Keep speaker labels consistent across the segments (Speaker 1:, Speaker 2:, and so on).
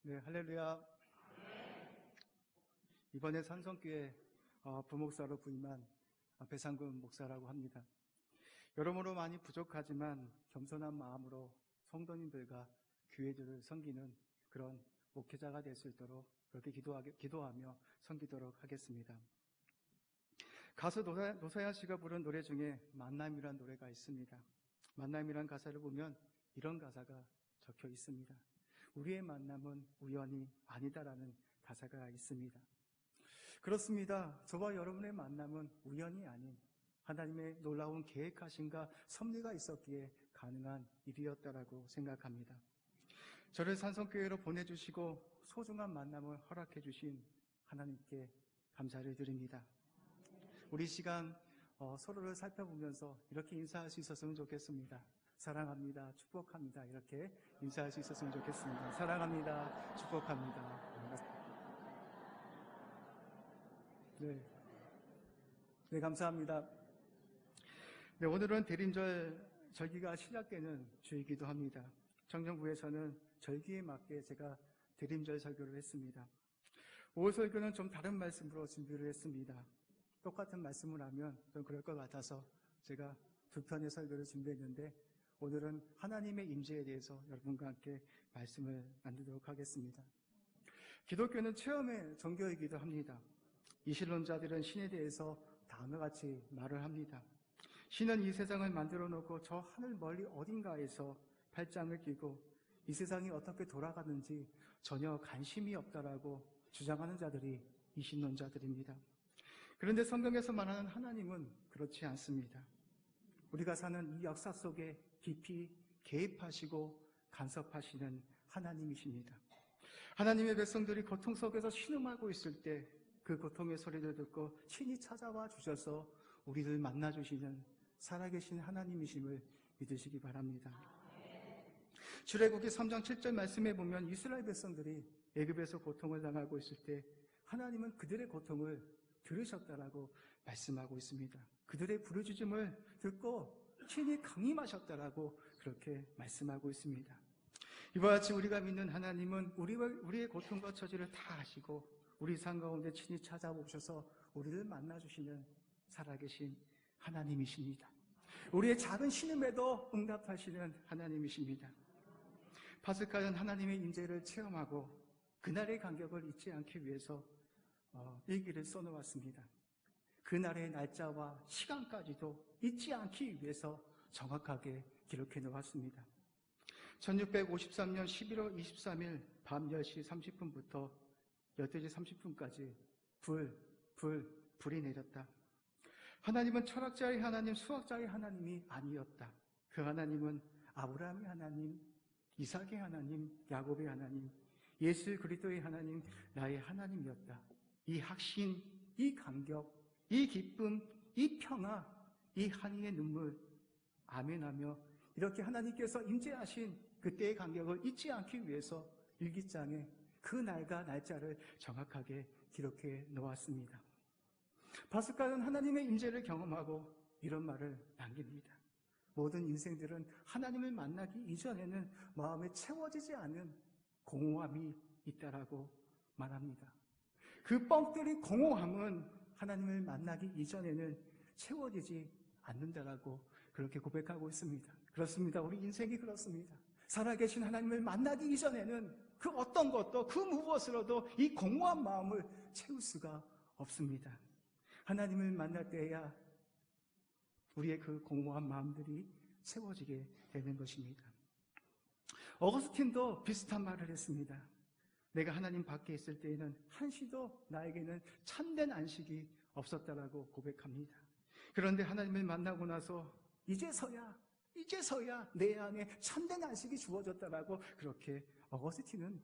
Speaker 1: 네, 할렐루야. 이번에 산성교회 부목사로 부임한 배상근 목사라고 합니다. 여러모로 많이 부족하지만 겸손한 마음으로 성도님들과 교회들을 섬기는 그런 목회자가 될 수 있도록 그렇게 기도하며 섬기도록 하겠습니다. 가수 노사연 씨가 부른 노래 중에 만남이란 노래가 있습니다. 만남이란 가사를 보면 이런 가사가 적혀 있습니다. 우리의 만남은 우연이 아니다라는 가사가 있습니다. 그렇습니다. 저와 여러분의 만남은 우연이 아닌 하나님의 놀라운 계획하심과 섭리가 있었기에 가능한 일이었다라고 생각합니다. 저를 산성교회로 보내주시고 소중한 만남을 허락해 주신 하나님께 감사를 드립니다. 우리 시간 서로를 살펴보면서 이렇게 인사할 수 있었으면 좋겠습니다. 사랑합니다. 축복합니다. 이렇게 인사할 수 있었으면 좋겠습니다. 사랑합니다. 축복합니다. 네, 감사합니다. 네, 오늘은 대림절 절기가 시작되는 주이기도 합니다. 청정부에서는 절기에 맞게 제가 대림절 설교를 했습니다. 5월 설교는 좀 다른 말씀으로 준비를 했습니다. 똑같은 말씀을 하면 좀 그럴 것 같아서 제가 두 편의 설교를 준비했는데 오늘은 하나님의 임재에 대해서 여러분과 함께 말씀을 나누도록 하겠습니다. 기독교는 체험의 종교이기도 합니다. 이신론자들은 신에 대해서 다음과 같이 말을 합니다. 신은 이 세상을 만들어 놓고 저 하늘 멀리 어딘가에서 팔짱을 끼고 이 세상이 어떻게 돌아가는지 전혀 관심이 없다라고 주장하는 자들이 이신론자들입니다. 그런데 성경에서 말하는 하나님은 그렇지 않습니다. 우리가 사는 이 역사 속에 깊이 개입하시고 간섭하시는 하나님이십니다. 하나님의 백성들이 고통 속에서 신음하고 있을 때 그 고통의 소리를 듣고 친히 찾아와 주셔서 우리를 만나주시는 살아계신 하나님이심을 믿으시기 바랍니다. 출애굽기 3장 7절 말씀에 보면 이스라엘 백성들이 애굽에서 고통을 당하고 있을 때 하나님은 그들의 고통을 들으셨다라고 말씀하고 있습니다. 그들의 부르짖음을 듣고 친히 강림하셨다라고 그렇게 말씀하고 있습니다. 이와 같이 우리가 믿는 하나님은 우리의 고통과 처지를 다 아시고 우리 삶 가운데 친히 찾아오셔서 우리를 만나주시는 살아계신 하나님이십니다. 우리의 작은 신음에도 응답하시는 하나님이십니다. 파스칼은 하나님의 임재를 체험하고 그날의 간격을 잊지 않기 위해서 일기를 써놓았습니다. 그날의 날짜와 시간까지도 잊지 않기 위해서 정확하게 기록해 놓았습니다. 1653년 11월 23일 밤 10시 30분부터 12시 30분까지 불이 내렸다. 하나님은 철학자의 하나님, 수학자의 하나님이 아니었다. 그 하나님은 아브라함의 하나님, 이삭의 하나님, 야곱의 하나님, 예수 그리스도의 하나님, 나의 하나님이었다. 이 확신, 이 감격, 이 기쁨, 이 평화, 이 한이의 눈물, 아멘하며 이렇게 하나님께서 임재하신 그때의 간격을 잊지 않기 위해서 일기장에 그 날과 날짜를 정확하게 기록해 놓았습니다. 파스칼은 하나님의 임재를 경험하고 이런 말을 남깁니다. 모든 인생들은 하나님을 만나기 이전에는 마음에 채워지지 않은 공허함이 있다라고 말합니다. 그 뻥 뚫린 공허함은 하나님을 만나기 이전에는 채워지지 않는다라고 그렇게 고백하고 있습니다. 그렇습니다. 우리 인생이 그렇습니다. 살아계신 하나님을 만나기 이전에는 그 어떤 것도 그 무엇으로도 이 공허한 마음을 채울 수가 없습니다. 하나님을 만날 때야 우리의 그 공허한 마음들이 채워지게 되는 것입니다. 어거스틴도 비슷한 말을 했습니다. 내가 하나님 밖에 있을 때에는 한시도 나에게는 참된 안식이 없었다라고 고백합니다. 그런데 하나님을 만나고 나서 이제서야 내 안에 참된 안식이 주어졌다라고 그렇게 어거스틴은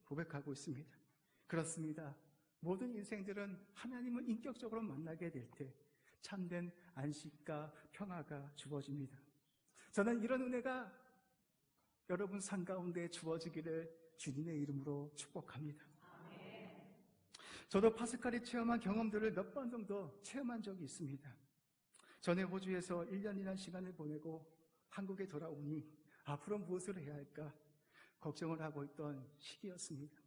Speaker 1: 고백하고 있습니다. 그렇습니다. 모든 인생들은 하나님을 인격적으로 만나게 될 때 참된 안식과 평화가 주어집니다. 저는 이런 은혜가 여러분 삶 가운데 주어지기를 주님의 이름으로 축복합니다. 저도 파스칼이 체험한 경험들을 몇 번 정도 체험한 적이 있습니다. 전에 호주에서 1년이라는 시간을 보내고 한국에 돌아오니 앞으로 무엇을 해야 할까? 걱정을 하고 있던 시기였습니다.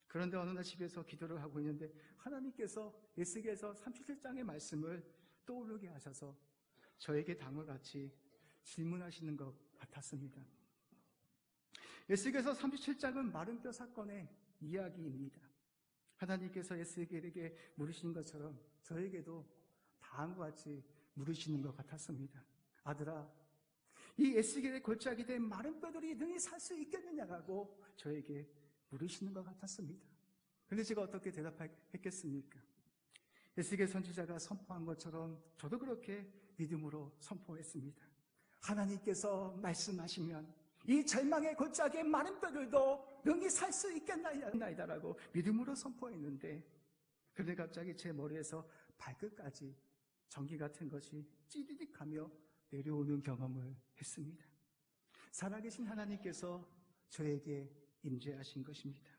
Speaker 1: 그런데 어느 날 집에서 기도를 하고 있는데 하나님께서 에스겔서 37장의 말씀을 떠오르게 하셔서 저에게 다음과 같이 질문하시는 것 같았습니다. 에스겔서 37장은 마른 뼈 사건의 이야기입니다. 하나님께서 에스겔에게 물으신 것처럼 저에게도 다음과 같이 물으시는 것 같았습니다. 아들아, 이 에스겔의 골짜기 된 마른 뼈들이 능히 살 수 있겠느냐라고 저에게 물으시는 것 같았습니다. 그런데 제가 어떻게 대답했겠습니까? 에스겔 선지자가 선포한 것처럼 저도 그렇게 믿음으로 선포했습니다. 하나님께서 말씀하시면 이 절망의 골짜기의 마른 뼈들도 능히 살 수 있겠나이다라고 믿음으로 선포했는데, 그런데 갑자기 제 머리에서 발끝까지 전기 같은 것이 찌릿하며 내려오는 경험을 했습니다. 살아계신 하나님께서 저에게 임재하신 것입니다.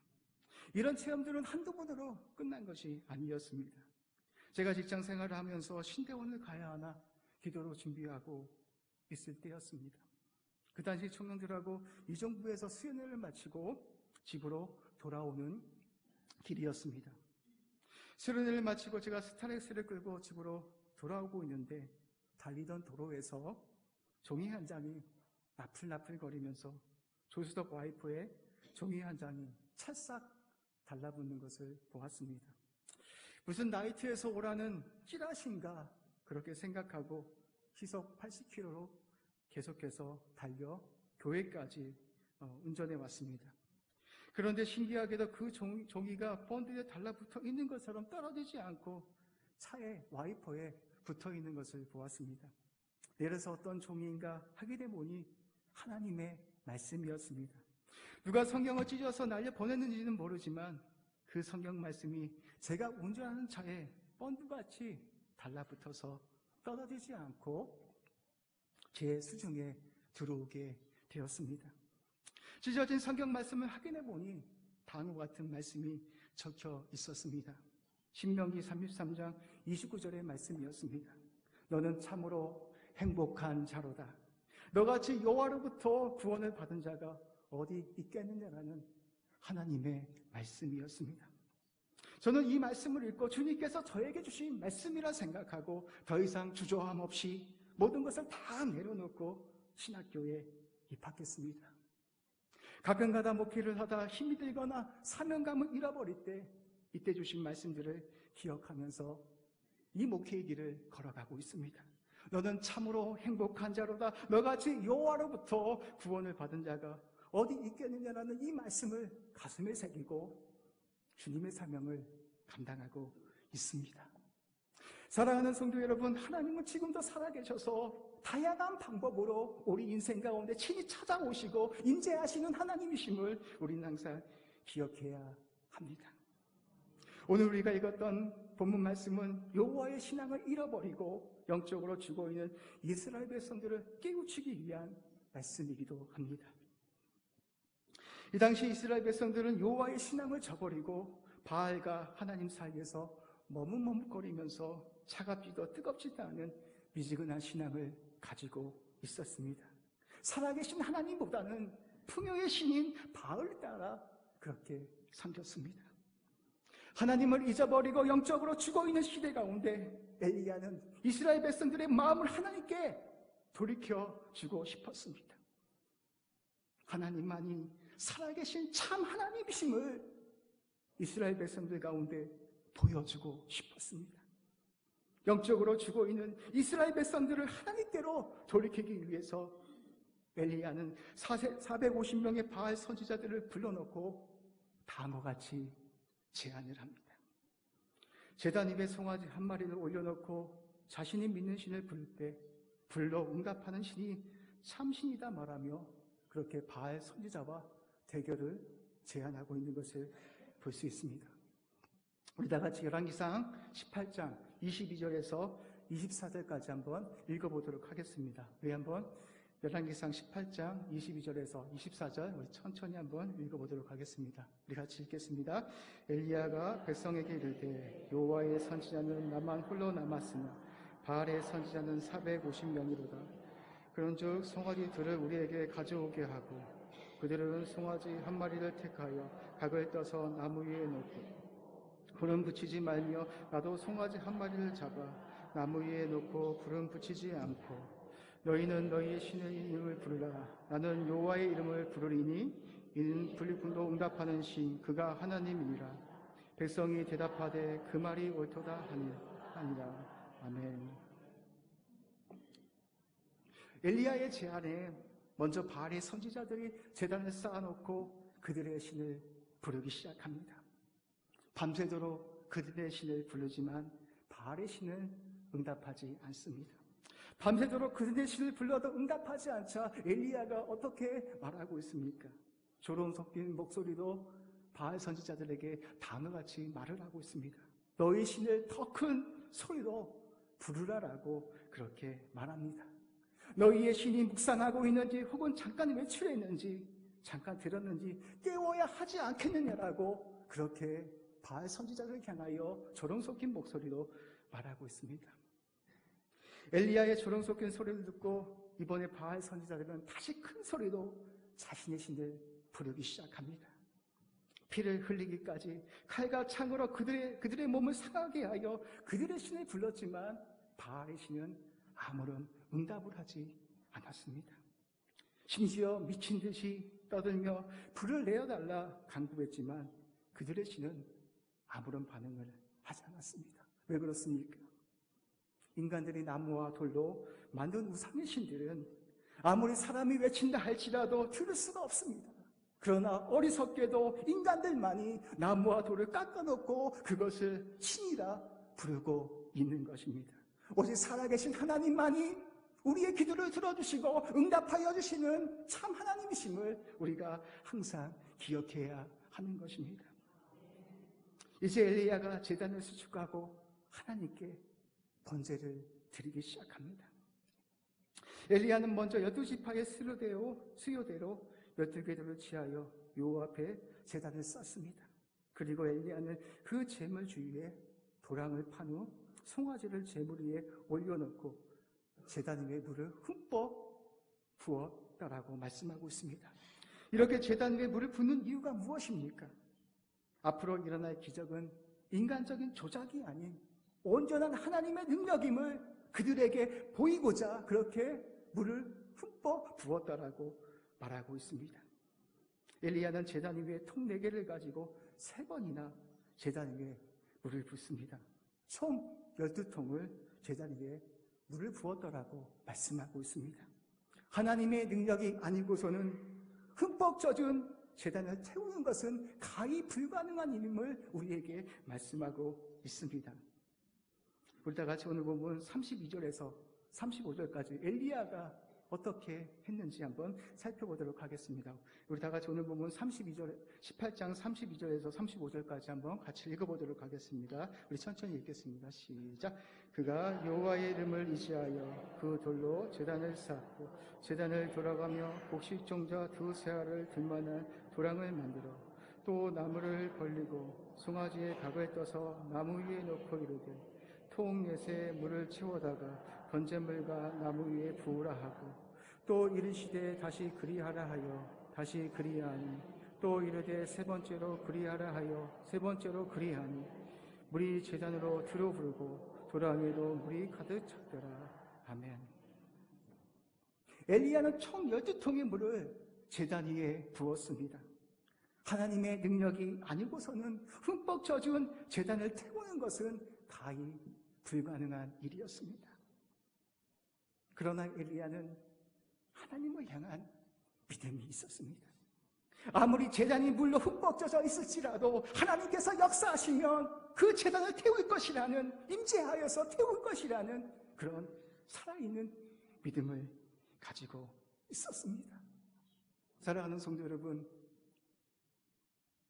Speaker 1: 이런 체험들은 한두 번으로 끝난 것이 아니었습니다. 제가 직장 생활을 하면서 신대원을 가야 하나 기도로 준비하고 있을 때였습니다. 그 당시 청년들하고 이정부에서 수련회를 마치고 집으로 돌아오는 길이었습니다. 수련회를 마치고 제가 스타렉스를 끌고 집으로 돌아오고 있는데 달리던 도로에서 종이 한 장이 나풀나풀거리면서 조수석 와이퍼에 종이 한 장이 찰싹 달라붙는 것을 보았습니다. 무슨 나이트에서 오라는 찌라시인가 그렇게 생각하고 시속 80km로 계속해서 달려 교회까지 운전해 왔습니다. 그런데 신기하게도 그 종이가 본드에 달라붙어 있는 것처럼 떨어지지 않고 차의 와이퍼에 붙어 있는 것을 보았습니다. 내려서 어떤 종이인가 확인해 보니 하나님의 말씀이었습니다. 누가 성경을 찢어서 날려 보냈는지는 모르지만 그 성경 말씀이 제가 운전하는 차에 본드같이 달라붙어서 떨어지지 않고 제 수중에 들어오게 되었습니다. 찢어진 성경 말씀을 확인해 보니 다음과 같은 말씀이 적혀 있었습니다. 신명기 33장 29절의 말씀이었습니다. 너는 참으로 행복한 자로다. 너같이 여호와로부터 구원을 받은 자가 어디 있겠느냐라는 하나님의 말씀이었습니다. 저는 이 말씀을 읽고 주님께서 저에게 주신 말씀이라 생각하고 더 이상 주저함 없이 모든 것을 다 내려놓고 신학교에 입학했습니다. 가끔가다 목회를 하다 힘이 들거나 사명감을 잃어버릴 때 이때 주신 말씀들을 기억하면서 이 목회의 길을 걸어가고 있습니다. 너는 참으로 행복한 자로다. 너같이 여호와로부터 구원을 받은 자가 어디 있겠느냐라는 이 말씀을 가슴에 새기고 주님의 사명을 감당하고 있습니다. 사랑하는 성도 여러분, 하나님은 지금도 살아계셔서 다양한 방법으로 우리 인생 가운데 친히 찾아오시고 임재하시는 하나님이심을 우리는 항상 기억해야 합니다. 오늘 우리가 읽었던 본문 말씀은 여호와의 신앙을 잃어버리고 영적으로 죽어있는 이스라엘 백성들을 깨우치기 위한 말씀이기도 합니다. 이 당시 이스라엘 백성들은 여호와의 신앙을 저버리고 바알과 하나님 사이에서 머뭇머뭇거리면서 차갑지도 뜨겁지도 않은 미지근한 신앙을 가지고 있었습니다. 살아계신 하나님보다는 풍요의 신인 바알을 따라 그렇게 섬겼습니다. 하나님을 잊어버리고 영적으로 죽어있는 시대 가운데 엘리야는 이스라엘 백성들의 마음을 하나님께 돌이켜주고 싶었습니다. 하나님만이 살아계신 참 하나님이심을 이스라엘 백성들 가운데 보여주고 싶었습니다. 영적으로 죽어있는 이스라엘 백성들을 하나님께로 돌이키기 위해서 엘리야는 450명의 바알 선지자들을 불러놓고 다음과 같이 제안을 합니다. 제단 입에 송아지 한 마리를 올려놓고 자신이 믿는 신을 부를 때 불러 응답하는 신이 참신이다 말하며 그렇게 바알 선지자와 대결을 제안하고 있는 것을 볼 수 있습니다. 우리 다 같이 열왕기상 18장 22절에서 24절까지 한번 읽어보도록 하겠습니다. 우리 한번 열왕기상 18장 22절에서 24절 우리 천천히 한번 읽어보도록 하겠습니다. 우리 같이 읽겠습니다. 엘리야가 백성에게 이르되 여호와의 선지자는 나만 홀로 남았으나 바알의 선지자는 450명이로다. 그런즉 송아지들을 우리에게 가져오게 하고 그들은 송아지 한 마리를 택하여 각을 떠서 나무 위에 놓고 불은 붙이지 말며 나도 송아지 한 마리를 잡아 나무 위에 놓고 불은 붙이지 않고 너희는 너희의 신의 이름을 부르라. 나는 여호와의 이름을 부르리니 이는 불리군도 응답하는 신 그가 하나님이니라. 백성이 대답하되 그 말이 옳도다 하니라. 아멘. 엘리야의 제안에 먼저 바알의 선지자들이 제단을 쌓아놓고 그들의 신을 부르기 시작합니다. 밤새도록 그들의 신을 부르지만 바알의 신은 응답하지 않습니다. 밤새도록 그들의 신을 불러도 응답하지 않자 엘리야가 어떻게 말하고 있습니까? 조롱 섞인 목소리로 바알 선지자들에게 다음과같이 말을 하고 있습니다. 너희 신을 더 큰 소리로 부르라라고 그렇게 말합니다. 너희의 신이 묵상하고 있는지 혹은 잠깐 외출해 있는지 잠깐 들었는지 깨워야 하지 않겠느냐라고 그렇게 바알 선지자를 향하여 조롱 섞인 목소리로 말하고 있습니다. 엘리야의 조롱 섞인 소리를 듣고 이번에 바알 선지자들은 다시 큰 소리로 자신의 신을 부르기 시작합니다. 피를 흘리기까지 칼과 창으로 그들의 몸을 상하게 하여 그들의 신을 불렀지만 바알의 신은 아무런 응답을 하지 않았습니다. 심지어 미친 듯이 떠들며 불을 내어달라 간구했지만 그들의 신은 아무런 반응을 하지 않았습니다. 왜 그렇습니까? 인간들이 나무와 돌로 만든 우상의 신들은 아무리 사람이 외친다 할지라도 들을 수가 없습니다. 그러나 어리석게도 인간들만이 나무와 돌을 깎아놓고 그것을 신이라 부르고 있는 것입니다. 오직 살아계신 하나님만이 우리의 기도를 들어주시고 응답하여 주시는 참 하나님이심을 우리가 항상 기억해야 하는 것입니다. 이제 엘리야가 제단을 수축하고 하나님께 번제를 드리기 시작합니다. 엘리야는 먼저 12지파의 수요대로 12궤도를 취하여 여호와 앞에 제단을 쌓습니다. 그리고 엘리야는 그 제물 주위에 도랑을 판 후 송아지를 제물 위에 올려놓고 제단 위에 물을 흠뻑 부었다라고 말씀하고 있습니다. 이렇게 제단 위에 물을 붓는 이유가 무엇입니까? 앞으로 일어날 기적은 인간적인 조작이 아닌 온전한 하나님의 능력임을 그들에게 보이고자 그렇게 물을 흠뻑 부었다라고 말하고 있습니다. 엘리야는 제단 위에 통 4개를 가지고 3번이나 제단 위에 물을 붓습니다. 총 12통을 제단 위에 물을 부었더라고 말씀하고 있습니다. 하나님의 능력이 아니고서는 흠뻑 젖은 제단을 태우는 것은 가히 불가능한 일임을 우리에게 말씀하고 있습니다. 우리 다 같이 오늘 보면 32절에서 35절까지 엘리야가 어떻게 했는지 한번 살펴보도록 하겠습니다. 우리 다 같이 오늘 보면 18장 32절에서 35절까지 한번 같이 읽어보도록 하겠습니다. 우리 천천히 읽겠습니다. 시작. 그가 여호와의 이름을 의지하여 그 돌로 제단을 쌓고 제단을 돌아가며 곡식종자 2 알을 들만한 도랑을 만들어 또 나무를 벌리고 송아지의 각을 떠서 나무 위에 놓고 이르되 통 4에 물을 채워다가 번제물과 나무 위에 부으라 하고 또 이르시되 다시 그리하라 하여 다시 그리하니 또 이르되 3번째로 그리하라 하여 3번째로 그리하니 물이 제단으로 들어부르고 도랑에도 물이 가득 찼더라. 아멘. 엘리야는 총 12통의 물을 제단 위에 부었습니다. 하나님의 능력이 아니고서는 흠뻑 젖은 제단을 태우는 것은 가히 불가능한 일이었습니다. 그러나 엘리야는 하나님을 향한 믿음이 있었습니다. 아무리 제단이 물로 흠뻑 젖어 있을지라도 하나님께서 역사하시면 그 제단을 태울 것이라는, 임재하여서 태울 것이라는 그런 살아있는 믿음을 가지고 있었습니다. 사랑하는 성도 여러분,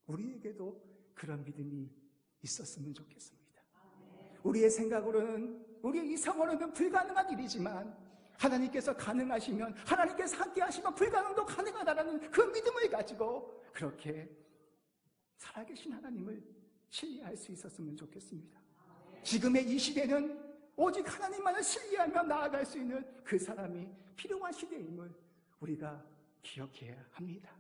Speaker 1: 우리에게도 그런 믿음이 있었으면 좋겠습니다. 우리의 생각으로는, 우리의 이성으로는 불가능한 일이지만 하나님께서 가능하시면, 하나님께서 함께 하시면 불가능도 가능하다는 그 믿음을 가지고 그렇게 살아계신 하나님을 신뢰할 수 있었으면 좋겠습니다. 지금의 이 시대는 오직 하나님만을 신뢰하며 나아갈 수 있는 그 사람이 필요한 시대임을 우리가 기억해야 합니다.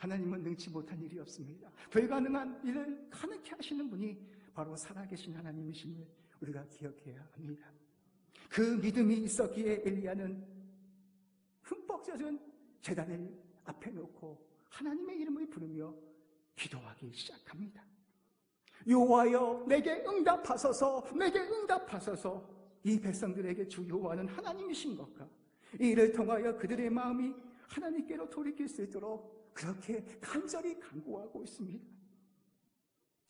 Speaker 1: 하나님은 능치 못한 일이 없습니다. 불가능한 일을 가능케 하시는 분이 바로 살아계신 하나님이심을 우리가 기억해야 합니다. 그 믿음이 있었기에 엘리야는 흠뻑 젖은 제단을 앞에 놓고 하나님의 이름을 부르며 기도하기 시작합니다. 여호와여, 내게 응답하소서, 내게 응답하소서. 이 백성들에게 주 여호와는 하나님이신 것과 이를 통하여 그들의 마음이 하나님께로 돌이킬 수 있도록 그렇게 간절히 간구하고 있습니다.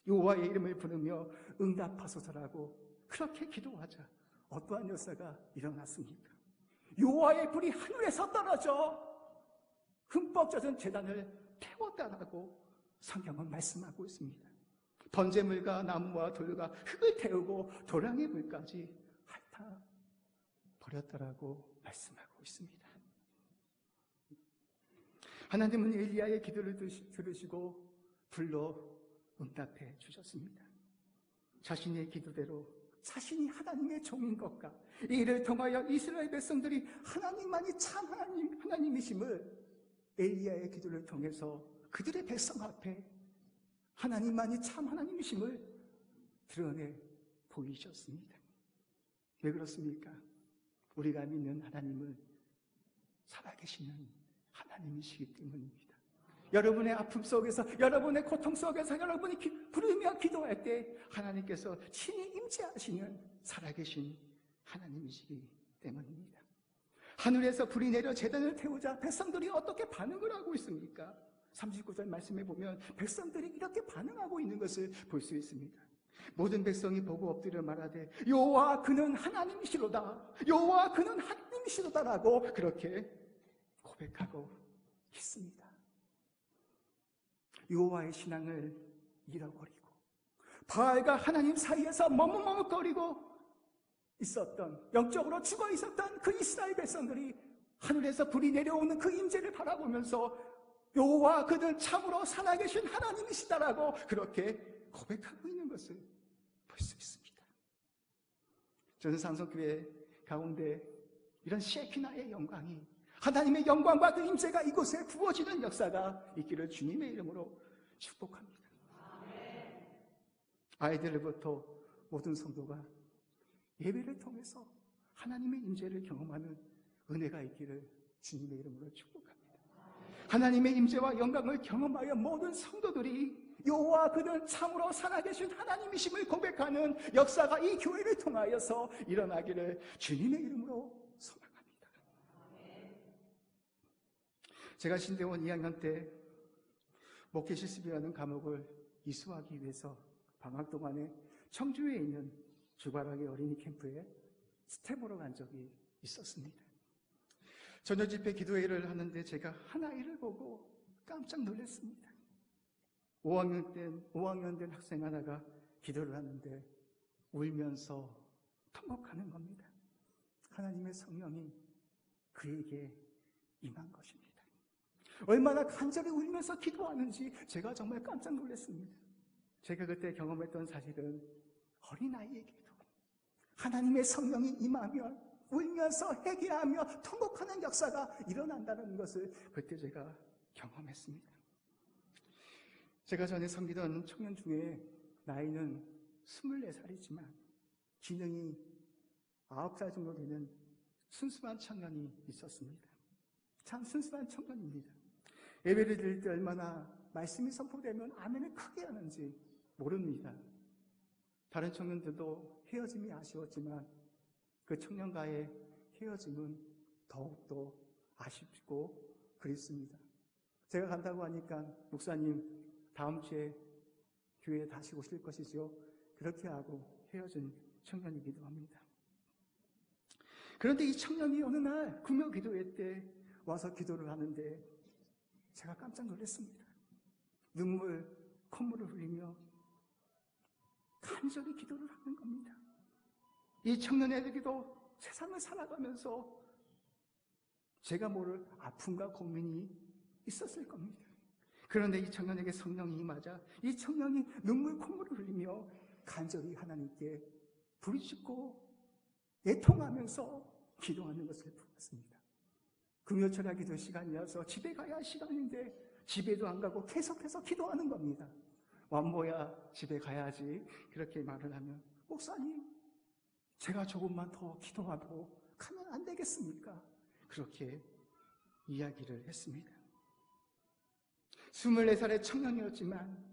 Speaker 1: 여호와의 이름을 부르며 응답하소서라고 그렇게 기도하자 어떠한 역사가 일어났습니까? 여호와의 불이 하늘에서 떨어져 흠뻑 젖은 제단을 태웠다라고 성경은 말씀하고 있습니다. 번제물과 나무와 돌과 흙을 태우고 도랑의 불까지 핥아 버렸다라고 말씀하고 있습니다. 하나님은 엘리야의 기도를 들으시고 불러 응답해 주셨습니다. 자신의 기도대로 자신이 하나님의 종인 것과 이를 통하여 이스라엘 백성들이 하나님만이 참 하나님이심을 엘리야의 기도를 통해서 그들의 백성 앞에 하나님만이 참 하나님이심을 드러내 보이셨습니다. 왜 그렇습니까? 우리가 믿는 하나님은 살아계시는 하나님이시기 때문입니다. 여러분의 아픔 속에서, 여러분의 고통 속에서 여러분이 부르며 기도할 때 하나님께서 친히 임재하시는 살아계신 하나님이시기 때문입니다. 하늘에서 불이 내려 제단을 태우자 백성들이 어떻게 반응을 하고 있습니까? 39절 말씀에 보면 백성들이 이렇게 반응하고 있는 것을 볼 수 있습니다. 모든 백성이 보고 엎드려 말하되 여호와 그는 하나님이시로다, 여호와 그는 하나님이시로다라고 그렇게 고백하고 있습니다. 여호와의 신앙을 잃어버리고 바알과 하나님 사이에서 머뭇머뭇거리고 있었던, 영적으로 죽어 있었던 그 이스라엘 백성들이 하늘에서 불이 내려오는 그 임재를 바라보면서 여호와 그는 참으로 살아계신 하나님이시다라고 그렇게 고백하고 있는 것을 볼 수 있습니다. 저는 상속교회 가운데 이런 셰키나의 영광이, 하나님의 영광과 그 임재가 이곳에 부어지는 역사가 있기를 주님의 이름으로 축복합니다. 아이들부터 모든 성도가 예배를 통해서 하나님의 임재를 경험하는 은혜가 있기를 주님의 이름으로 축복합니다. 하나님의 임재와 영광을 경험하여 모든 성도들이 여호와 그는 참으로 살아계신 하나님이심을 고백하는 역사가 이 교회를 통하여서 일어나기를 주님의 이름으로 소망합니다. 제가 신대원 2학년 때 목회 실습이라는 과목을 이수하기 위해서 방학 동안에 청주에 있는 주과락의 어린이 캠프에 스텝으로 간 적이 있었습니다. 저녁 집회 기도회를 하는데 제가 한 아이를 보고 깜짝 놀랐습니다. 5학년 된 학생 하나가 기도를 하는데 울면서 통곡하는 겁니다. 하나님의 성령이 그에게 임한 것입니다. 얼마나 간절히 울면서 기도하는지 제가 정말 깜짝 놀랐습니다. 제가 그때 경험했던 사실은 어린아이에게도 하나님의 성령이 임하면 울면서 회개하며 통곡하는 역사가 일어난다는 것을 그때 제가 경험했습니다. 제가 전에 섬기던 청년 중에 나이는 24살이지만 지능이 9살 정도 되는 순수한 청년이 있었습니다. 참 순수한 청년입니다. 예배를 드릴 때 얼마나 말씀이 선포되면 아멘을 크게 하는지 모릅니다. 다른 청년들도 헤어짐이 아쉬웠지만 그 청년과의 헤어짐은 더욱더 아쉽고 그립습니다. 제가 간다고 하니까 목사님 다음 주에 교회에 다시 오실 것이죠. 그렇게 하고 헤어진 청년이기도 합니다. 그런데 이 청년이 어느 날 금요 기도회 때 와서 기도를 하는데 제가 깜짝 놀랐습니다. 눈물, 콧물을 흘리며 간절히 기도를 하는 겁니다. 이 청년에게도 세상을 살아가면서 제가 모를 아픔과 고민이 있었을 겁니다. 그런데 이 청년에게 성령이 임하자 이 청년이 눈물, 콧물을 흘리며 간절히 하나님께 부르짖고 애통하면서 기도하는 것을 보았습니다. 금요철야 기도 시간이어서 집에 가야 할 시간인데 집에도 안 가고 계속해서 기도하는 겁니다. 완보야 집에 가야지. 그렇게 말을 하면, 목사님, 제가 조금만 더 기도하고 가면 안 되겠습니까? 그렇게 이야기를 했습니다. 24살의 청년이었지만,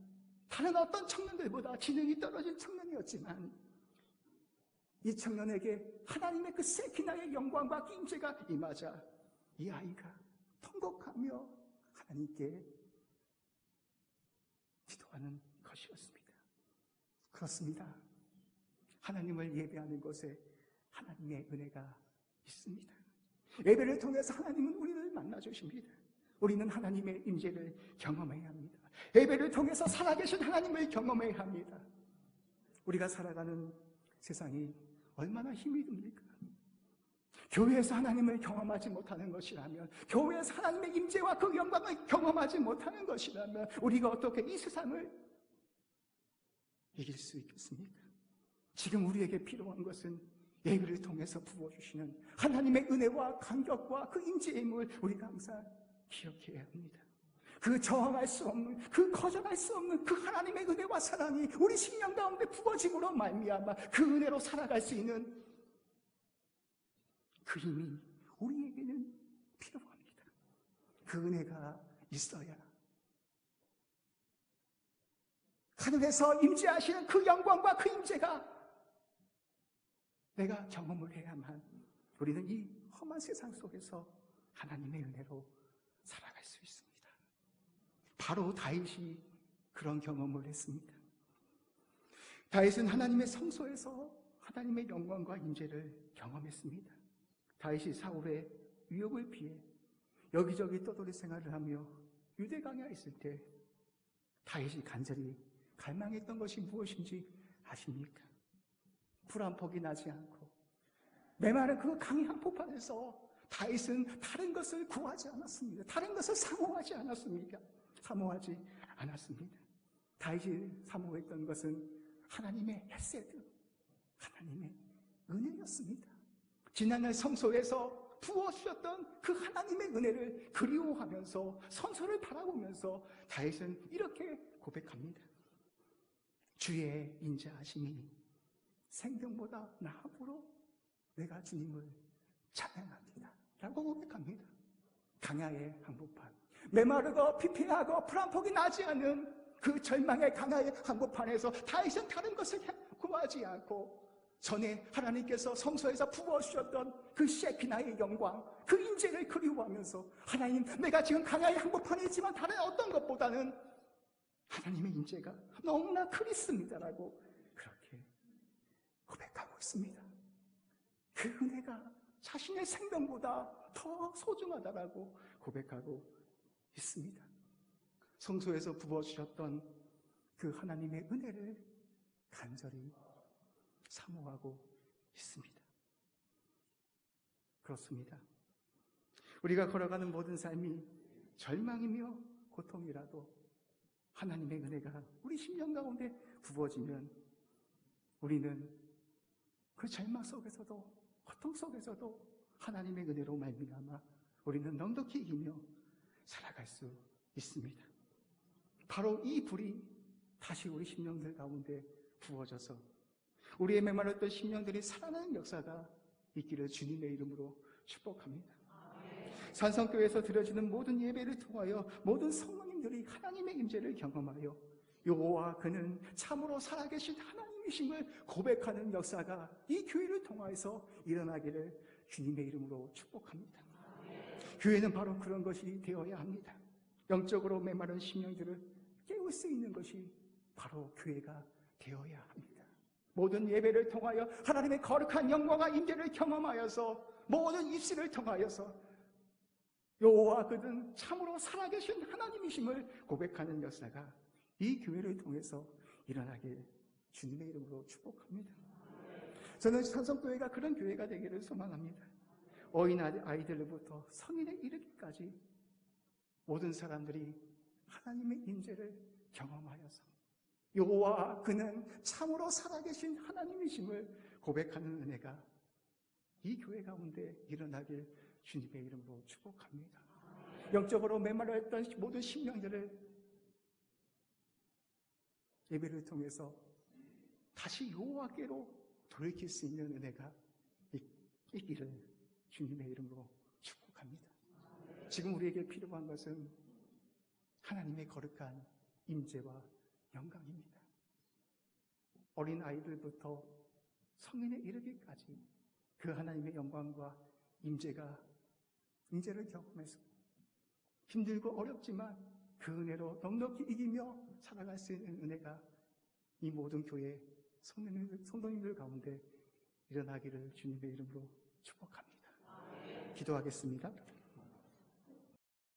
Speaker 1: 다른 어떤 청년들보다 지능이 떨어진 청년이었지만, 이 청년에게 하나님의 그 세키나의 영광과 임재가 임하자 이 아이가 통곡하며 하나님께 기도하는 것이었습니다. 그렇습니다. 하나님을 예배하는 곳에 하나님의 은혜가 있습니다. 예배를 통해서 하나님은 우리를 만나주십니다. 우리는 하나님의 임재를 경험해야 합니다. 예배를 통해서 살아계신 하나님을 경험해야 합니다. 우리가 살아가는 세상이 얼마나 힘이 듭니까? 교회에서 하나님을 경험하지 못하는 것이라면, 교회에서 하나님의 임재와 그 영광을 경험하지 못하는 것이라면 우리가 어떻게 이 세상을 이길 수 있겠습니까? 지금 우리에게 필요한 것은 예배를 통해서 부어주시는 하나님의 은혜와 감격과 그 임재의 힘을 우리가 항상 기억해야 합니다. 그 저항할 수 없는, 그 거절할 수 없는 그 하나님의 은혜와 사랑이 우리 심령 가운데 부어짐으로 말미암아 그 은혜로 살아갈 수 있는 그 힘이 우리에게는 필요합니다. 그 은혜가 있어야 하늘에서 임재하시는 그 영광과 그 임재가 내가 경험을 해야만 우리는 이 험한 세상 속에서 하나님의 은혜로 살아갈 수 있습니다. 바로 다윗이 그런 경험을 했습니다. 다윗은 하나님의 성소에서 하나님의 영광과 임재를 경험했습니다. 다윗이 사울의 위협을 피해 여기저기 떠돌이 생활을 하며 유대 광야에 있을 때 다윗이 간절히 갈망했던 것이 무엇인지 아십니까? 불 한 폭이 나지 않고 메마른 그 강의 한복판에서 다윗은 다른 것을 구하지 않았습니다. 다른 것을 사모하지 않았습니다. 다윗이 사모했던 것은 하나님의 헤세드, 하나님의 은혜였습니다. 지난날 성소에서 부어주셨던 그 하나님의 은혜를 그리워하면서 성소를 바라보면서 다윗은 이렇게 고백합니다. 주의 인자하심이 생명보다 나음으로 내가 주님을 찬양합니다 라고 고백합니다. 강야의 한복판, 메마르고 피폐하고 불 한 폭이 나지 않은 그 절망의 강야의 한복판에서 다윗은 다른 것을 구하지 않고 전에 하나님께서 성소에서 부어주셨던 그 셰키나의 영광, 그 임재를 그리워하면서 하나님, 내가 지금 강야의 한복판에 있지만 다른 어떤 것보다는 하나님의 임재가 너무나 그립습니다라고 그렇게 고백하고 있습니다. 그 은혜가 자신의 생명보다 더 소중하다라고 고백하고 있습니다. 성소에서 부어주셨던 그 하나님의 은혜를 간절히 사모하고 있습니다. 그렇습니다. 우리가 걸어가는 모든 삶이 절망이며 고통이라도 하나님의 은혜가 우리 심령 가운데 부어지면 우리는 그 절망 속에서도 고통 속에서도 하나님의 은혜로 말미암아 우리는 넉넉히 이기며 살아갈 수 있습니다. 바로 이 불이 다시 우리 심령들 가운데 부어져서 우리의 메말랐던 심령들이 살아나는 역사가 있기를 주님의 이름으로 축복합니다. 산성교회에서 드려지는 모든 예배를 통하여 모든 성도님들이 하나님의 임재를 경험하여 여호와 그는 참으로 살아계신 하나님이심을 고백하는 역사가 이 교회를 통하여서 일어나기를 주님의 이름으로 축복합니다. 교회는 바로 그런 것이 되어야 합니다. 영적으로 메마른 심령들을 깨울 수 있는 것이 바로 교회가 되어야 합니다. 모든 예배를 통하여 하나님의 거룩한 영광과 임재를 경험하여서 모든 입술을 통하여서 여호와 그는 참으로 살아계신 하나님이심을 고백하는 역사가 이 교회를 통해서 일어나길 주님의 이름으로 축복합니다. 저는 산성교회가 그런 교회가 되기를 소망합니다. 어린 아이들부터 성인에 이르기까지 모든 사람들이 하나님의 임재를 경험하여서 여호와 그는 참으로 살아계신 하나님이심을 고백하는 은혜가 이 교회 가운데 일어나길 주님의 이름으로 축복합니다. 영적으로 메말라했던 모든 심령들을 예배를 통해서 다시 여호와께로 돌이킬 수 있는 은혜가 있기를 주님의 이름으로 축복합니다. 지금 우리에게 필요한 것은 하나님의 거룩한 임재와 영광입니다. 어린 아이들부터 성인에 이르기까지 그 하나님의 영광과 임재를 경험해서 힘들고 어렵지만 그 은혜로 넉넉히 이기며 살아갈 수 있는 은혜가 이 모든 교회 성도님들 가운데 일어나기를 주님의 이름으로 축복합니다. 기도하겠습니다.